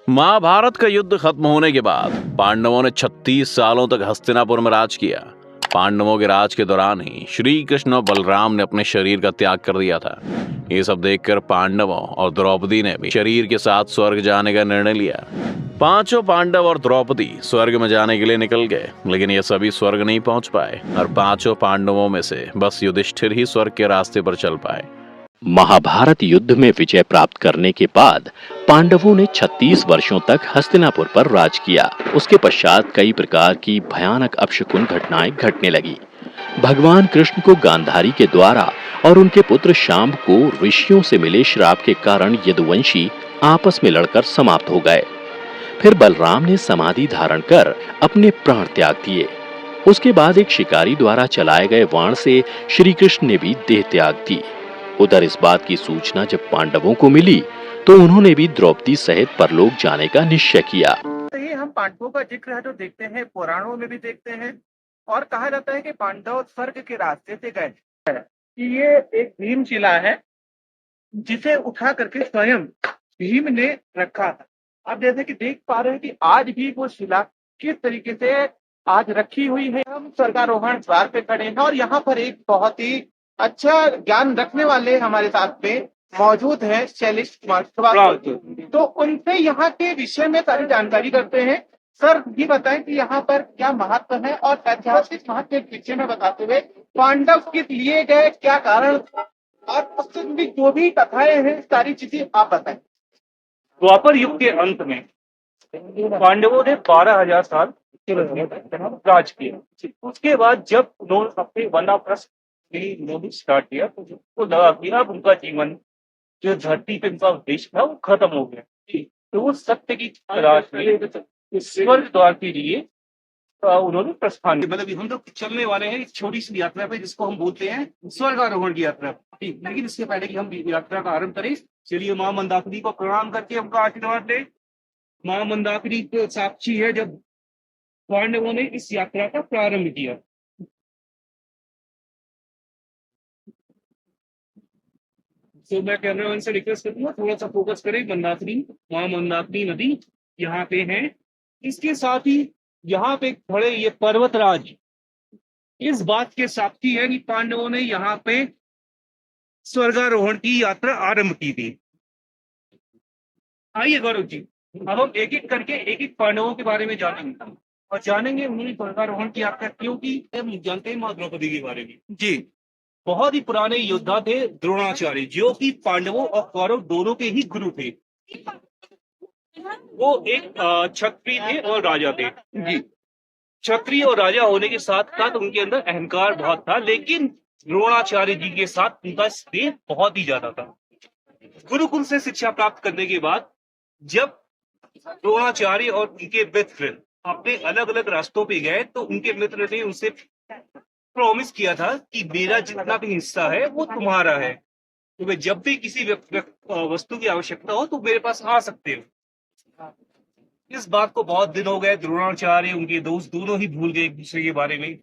महाभारत का युद्ध खत्म होने के बाद पांडवों ने 36 सालों तक हस्तिनापुर में राज किया। पांडवों के राज के दौरान ही श्री कृष्ण और बलराम ने अपने शरीर का त्याग कर दिया था। ये सब देखकर पांडवों और द्रौपदी ने भी शरीर के साथ स्वर्ग जाने का निर्णय लिया। पांचों पांडव और द्रौपदी स्वर्ग में जाने के लिए निकल गए, लेकिन ये सभी स्वर्ग नहीं पहुंच पाए और पांचों पांडवों में से बस युधिष्ठिर ही स्वर्ग के रास्ते पर चल पाए। महाभारत युद्ध में विजय प्राप्त करने के बाद पांडवों ने 36 वर्षों तक हस्तिनापुर पर राज किया। उसके पश्चात कई प्रकार की भयानक अपशकुन घटनाएं घटने लगी। भगवान कृष्ण को गांधारी के द्वारा और उनके पुत्र शांब को ऋषियों से मिले श्राप के कारण यदुवंशी आपस में लड़कर समाप्त हो गए। फिर बलराम ने समाधि धारण कर अपने प्राण त्याग दिए। उसके बाद एक शिकारी द्वारा चलाए गए बाण से श्री कृष्ण ने भी देह त्याग दी। उधर इस बात की सूचना जब पांडवों को मिली तो उन्होंने भी द्रौपदी सहित परलोक जाने का निश्चय किया। ये हम पांडवों का जिक्र है जो देखते हैं, पुराणों में भी देखते हैं और कहा जाता है कि पांडव स्वर्ग के रास्ते से गए। कि ये एक भीमशिला है जिसे उठा करके स्वयं भीम ने रखा था। आप जैसे कि देख पा रहे हैं कि आज भी वो शिला किस तरीके से आज रखी हुई है। हम स्वर्गारोहण द्वार पे खड़े हैं और यहाँ पर एक बहुत ही अच्छा ज्ञान रखने वाले हमारे साथ में मौजूद है शैलेश कुमार श्रीवास्तव। तो उनसे यहाँ के विषय में सारी जानकारी करते हैं। सर ये बताएं कि यहाँ पर क्या महत्व है और ऐतिहासिक महत्व के विषय में बताते हुए पांडव किस लिए गए, क्या कारण और उससे जुड़ी जो भी कथाएं हैं सारी चीजें आप बताएं। द्वापर युग के अंत में पांडवों ने 12,000 साल राज किया। उसके बाद जब उन्होंने अपने वनाप्रस्थ उन्होंने स्टार्ट किया तो उनको लगा कि अब उनका जीवन जो धरती पे उनका उद्देश्य था वो खत्म हो गया। तो वो सत्य की तलाश में स्वर्ग द्वार के लिए उन्होंने प्रस्थान किया। मतलब हम लोग चलने वाले हैं एक छोटी सी यात्रा पे जिसको हम बोलते हैं स्वर्गारोहण की यात्रा। लेकिन इसके पहले कि हम यात्रा का आरंभ करें, चलिए माँ मंदाकिनी को प्रणाम करके उनका आशीर्वाद लें। माँ मंदाकिनी तो साक्षी है जब पांडवों ने इस यात्रा का प्रारंभ किया। तो मैं कैमरामैन से रिक्वेस्ट करूंगा थोड़ा सा फोकस करें। मंदाकिनी, माँ मंदाकिनी नदी यहाँ पे है। इसके साथ ही यहाँ पे खड़े ये पर्वतराज इस बात के साक्षी है कि पांडवों ने यहाँ पे स्वर्गारोहण की यात्रा आरंभ की थी। आइए गौरव जी, अब हम एक एक करके एक एक पांडवों के बारे में जानेंगे और जानेंगे उन्होंने स्वर्गारोहण की यात्रा क्यों की। हम जानते हैं माँ द्रौपदी के बारे में। जी, बहुत ही पुराने योद्धा थे द्रोणाचार्य, जो कि पांडवों और कौरव दोनों के ही गुरु थे। वो एक क्षत्रिय थे और राजा थे। जी, क्षत्रिय और राजा होने के साथ साथ उनके अंदर अहंकार बहुत था, लेकिन द्रोणाचार्य जी के साथ उनका स्नेह बहुत ही ज्यादा था। गुरुकुल से शिक्षा प्राप्त करने के बाद जब द्रोणाचार्य और उनके मित्र अपने अलग अलग रास्तों पे गए तो उनके मित्र ने उनसे प्रॉमिस किया था कि मेरा जितना भी हिस्सा है वो तुम्हारा है, तुम्हें जब भी किसी वस्तु की आवश्यकता हो तो मेरे पास आ सकते हो। इस बात को बहुत दिन हो गए, द्रोणाचार्य उनके दोस्त दोनों ही भूल गए एक दूसरे के बारे में।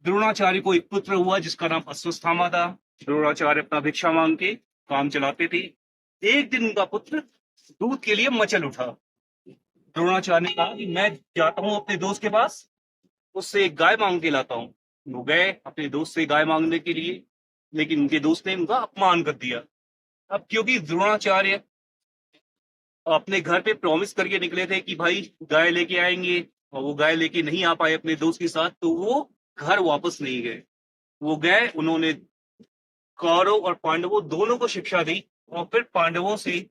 द्रोणाचार्य को एक पुत्र हुआ जिसका नाम अश्वत्थामा था। द्रोणाचार्य अपना भिक्षा मांग के काम चलाते थे। एक दिन उनका पुत्र दूध के लिए मचल उठा। द्रोणाचार्य ने कहा कि मैं जाता हूँ अपने दोस्त के पास, उससे एक गाय मांग के लाता हूँ। वो गए अपने दोस्त से गाय मांगने के लिए, लेकिन उनके दोस्त ने उनका अपमान कर दिया। अब क्योंकि द्रोणाचार्य अपने घर पे प्रॉमिस करके निकले थे कि भाई गाय लेके आएंगे, और वो गाय लेके नहीं आ पाए अपने दोस्त के साथ, तो वो घर वापस नहीं गए। वो गए, उन्होंने कौरव और पांडवों दोनों को शिक्षा दी और फिर पांडवों से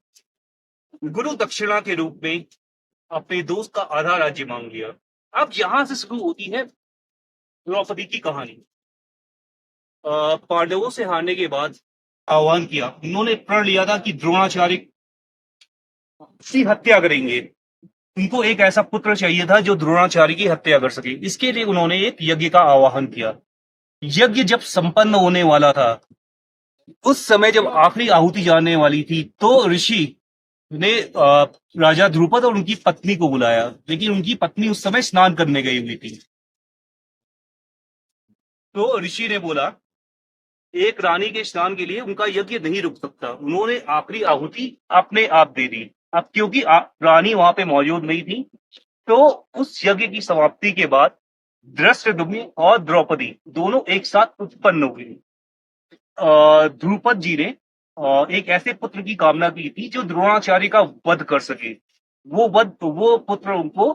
गुरु दक्षिणा के रूप में अपने दोस्त का आधा राज्य मांग लिया। अब यहां से शुरू होती है द्रौपदी की कहानी। पांडवों से हारने के बाद आह्वान किया, उन्होंने प्रण लिया था कि द्रोणाचार्य की हत्या करेंगे। उनको एक ऐसा पुत्र चाहिए था जो द्रोणाचार्य की हत्या कर सके। इसके लिए उन्होंने एक यज्ञ का आह्वान किया। यज्ञ जब संपन्न होने वाला था, उस समय जब आखिरी आहुति जाने वाली थी, तो ऋषि ने राजा ध्रुपद और उनकी पत्नी को बुलाया, लेकिन उनकी पत्नी उस समय स्नान करने गई हुई थी। तो ऋषि ने बोला एक रानी के स्नान के लिए उनका यज्ञ नहीं रुक सकता, उन्होंने आखिरी आहुति अपने आप दे दी। अब क्योंकि रानी वहां पे मौजूद नहीं थी, तो उस यज्ञ की समाप्ति के बाद धृष्टद्युम्न और द्रौपदी दोनों एक साथ उत्पन्न हुए। ध्रुपद जी ने एक ऐसे पुत्र की कामना की थी जो द्रोणाचार्य का वध कर सके। वो पुत्र उनको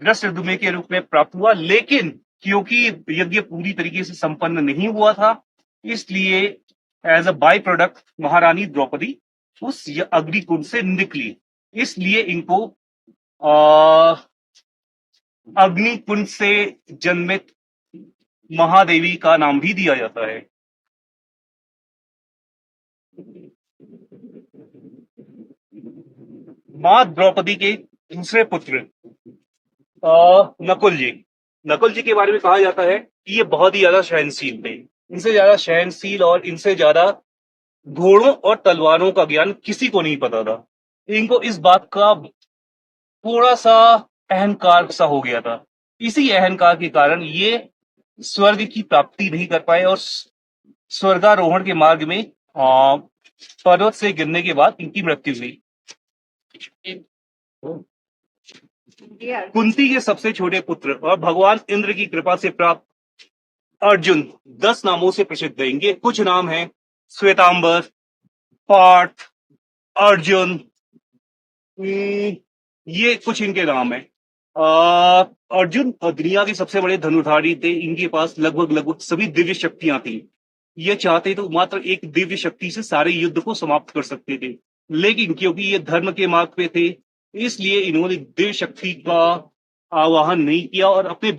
धृष्टद्युम्न के रूप में प्राप्त हुआ, लेकिन क्योंकि यज्ञ पूरी तरीके से संपन्न नहीं हुआ था, इसलिए एज अ बाई प्रोडक्ट महारानी द्रौपदी उस अग्निकुंड से निकली। इसलिए इनको अग्निकुंड से जन्मित महादेवी का नाम भी दिया जाता है। मां द्रौपदी के दूसरे पुत्र नकुल जी के बारे में कहा जाता है कि ये बहुत ही ज्यादा सहनशील थे। इनसे ज्यादा सहनशील और इनसे ज्यादा घोड़ों और तलवारों का ज्ञान किसी को नहीं पता था। इनको इस बात का थोड़ा सा अहंकार सा हो गया था। इसी अहंकार के कारण ये स्वर्ग की प्राप्ति नहीं कर पाए और स्वर्गारोहण के मार्ग में पर्वत से गिरने के बाद इनकी मृत्यु हुई। कुंती के सबसे छोटे पुत्र और भगवान इंद्र की कृपा से प्राप्त अर्जुन 10 नामों से प्रसिद्ध है। इनके कुछ नाम हैं श्वेतांबर, पार्थ, अर्जुन। ये कुछ इनके नाम हैं। अर्जुन दुनिया के सबसे बड़े धनुर्धारी थे। इनके पास लगभग सभी दिव्य शक्तियां थी। ये चाहते तो मात्र एक दिव्य शक्ति से सारे युद्ध को समाप्त कर सकते थे, लेकिन क्योंकि ये धर्म के मार्ग पे थे, इसलिए इन्होंने दिव्य शक्ति का आवाहन नहीं किया और अपने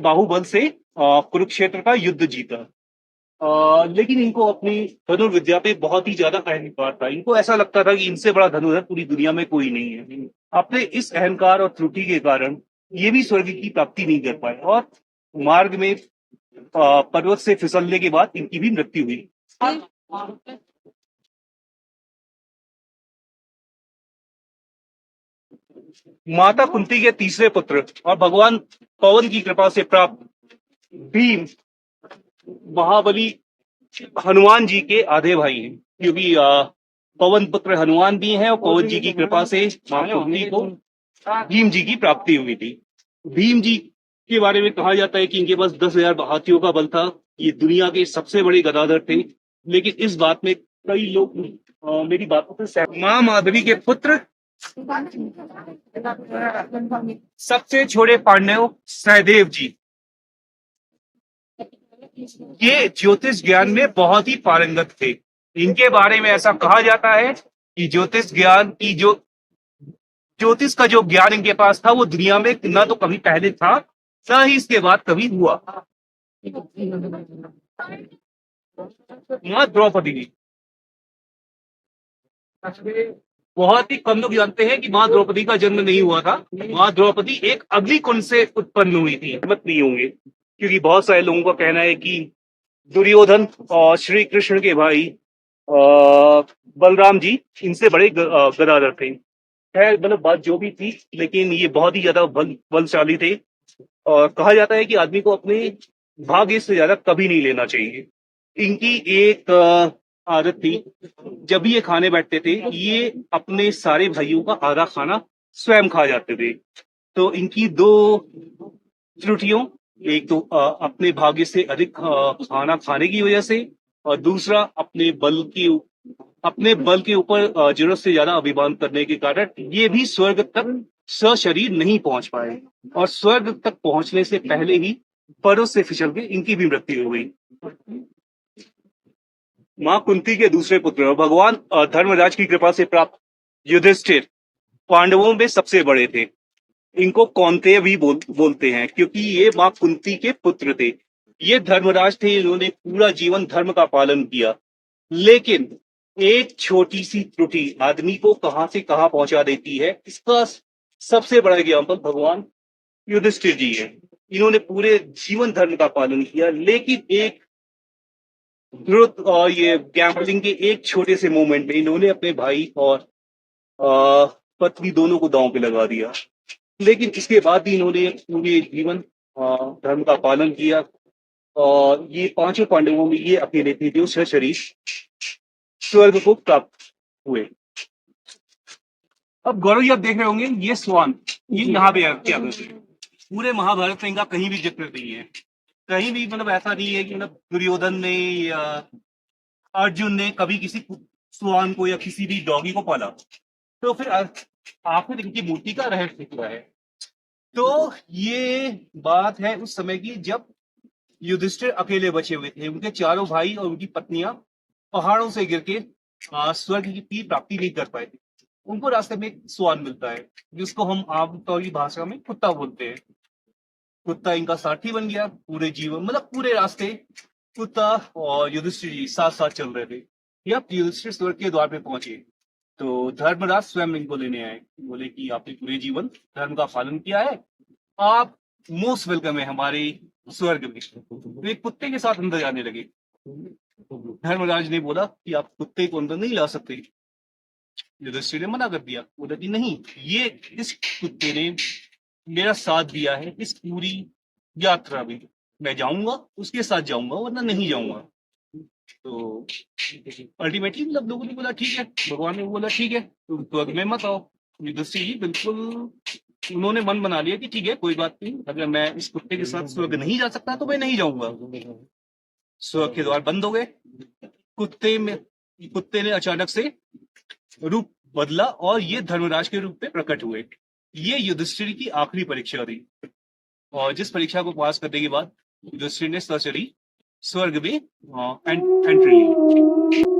बाहुबल से कुरुक्षेत्र का युद्ध जीता। लेकिन इनको अपनी धनुर्विद्या पे बहुत ही ज्यादा अहंकार था। इनको ऐसा लगता था कि इनसे बड़ा धनुर्धर पूरी दुनिया में कोई नहीं है। अपने इस अहंकार और त्रुटि के कारण ये भी स्वर्ग की प्राप्ति नहीं कर पाए और मार्ग में पर्वत से फिसलने के बाद इनकी भी मृत्यु हुई। माता कुंती के तीसरे पुत्र और भगवान पवन की कृपा से प्राप्त भीम महाबली हनुमान जी के आधे भाई हैं, क्योंकि पवन पुत्र हनुमान भी हैं और पवन जी की कृपा से मां कुंती को भीम जी की प्राप्ति हुई थी। भीम जी के बारे में कहा जाता है कि इनके पास 10,000 हाथियों का बल था। ये दुनिया के सबसे बड़े गदाधर थे, लेकिन इस बात में कई लोग मेरी बातों से मां माधवी के पुत्र सबसे छोटे पांडव सहदेव जी, ये ज्योतिष ज्ञान में बहुत ही पारंगत थे। इनके बारे में ऐसा कहा जाता है कि ज्योतिष का जो ज्ञान इनके पास था वो दुनिया में न तो कभी पहले था, न ही इसके बाद कभी हुआ। मां द्रौपदी, बहुत ही कम लोग जानते हैं कि मां द्रौपदी का जन्म नहीं हुआ था। मां द्रौपदी एक अग्निकुंड से उत्पन्न हुई थी। मत नहीं होंगे, क्योंकि बहुत सारे लोगों का कहना है कि दुर्योधन और श्री कृष्ण के भाई बलराम जी इनसे बड़े गदाधर थे। खैर, मतलब बात जो भी थी, लेकिन ये बहुत ही ज्यादा बलशाली थे और कहा जाता है कि आदमी को अपने भाग्य से ज्यादा कभी नहीं लेना चाहिए। इनकी एक आदत थी, जब भी ये खाने बैठते थे, ये अपने सारे भाइयों का आधा खाना स्वयं खा जाते थे। तो इनकी दो त्रुटियों, एक तो अपने भाग्य से अधिक खाना खाने की वजह से, और दूसरा अपने बल के ऊपर जरूरत से ज्यादा अभिमान करने के कारण ये भी स्वर्ग तक सशरीर नहीं पहुंच पाए और स्वर्ग तक पहुंचने से पहले ही पर्वत से फिसल के इनकी भी मृत्यु हो गई। मां कुंती के दूसरे पुत्र भगवान धर्मराज की कृपा से प्राप्त युधिष्ठिर पांडवों में सबसे बड़े थे। इनको कौन्तेय भी बोलते हैं, क्योंकि ये मां कुंती के पुत्र थे। ये धर्मराज थे, इन्होंने पूरा जीवन धर्म का पालन किया, लेकिन एक छोटी सी त्रुटि आदमी को कहां से कहां पहुंचा देती है। इसका सबसे बड़ा एग्जाम्पल भगवान युधिष्ठिर जी है। इन्होंने पूरे जीवन धर्म का पालन किया, लेकिन एक द्रुत और ये गैम्बलिंग के एक छोटे से मोमेंट में इन्होंने अपने भाई और पत्नी दोनों को दांव पे लगा दिया। लेकिन इसके बाद भी इन्होंने पूरे जीवन धर्म का पालन किया और ये पांचों पांडवों में ये अकेले थे जो सशरीर स्वर्ग को प्राप्त हुए। अब गौरव जी आप देख रहे होंगे ये स्वान ये यहाँ पे क्या करते हैं। पूरे महाभारत में इनका कहीं भी जिक्र नहीं है, कहीं भी मतलब ऐसा नहीं है कि मतलब दुर्योधन ने या अर्जुन ने कभी किसी स्वान को या किसी भी डॉगी को पाला। तो फिर आखिर इनकी मूर्ति का रहस्य क्या है? तो ये बात है उस समय की जब युधिष्ठिर अकेले बचे हुए थे। उनके चारों भाई और उनकी पत्नियां पहाड़ों से गिर के स्वर्ग की प्राप्ति नहीं कर पाए थे। उनको रास्ते में एक स्वान मिलता है जिसको हम आमतौर की भाषा में कुत्ता बोलते हैं। कुत्ता इनका साथी बन गया पूरे जीवन, मतलब पूरे रास्ते कुत्ता और युधिष्ठिर जी साथ साथ चल रहे थे। जब युधिष्ठिर स्वर्ग के द्वार पे पहुंचे तो धर्मराज स्वयं इनको लेने आए, बोले कि आपने पूरे जीवन धर्म का पालन किया है, आप मोस्ट वेलकम है हमारे स्वर्ग में। तो एक कुत्ते के साथ अंदर जाने लगे। धर्मराज ने बोला कि आप कुत्ते को अंदर नहीं ला सकते। युधिष्ठिर ने मना कर दिया, बोला कि नहीं, ये इस कुत्ते ने मेरा साथ दिया है इस पूरी यात्रा में, मैं जाऊंगा उसके साथ जाऊंगा वरना नहीं जाऊंगा। तो अल्टीमेटली मतलब लोगों ने बोला ठीक है, भगवान ने बोला ठीक है तुम स्वर्ग में मत आओ। युधिष्ठिर जी बिल्कुल उन्होंने मन बना लिया कि ठीक है कोई बात नहीं, अगर मैं इस कुत्ते के साथ स्वर्ग नहीं जा सकता तो मैं नहीं जाऊंगा। स्वर्ग के द्वार बंद हो गए। कुत्ते ने अचानक से रूप बदला और ये धर्मराज के रूप में प्रकट हुए। ये युधिष्ठिर की आखिरी परीक्षा थी और जिस परीक्षा को पास करने के बाद युधिष्ठिर ने सशरीर स्वर्ग में एंट्री ली।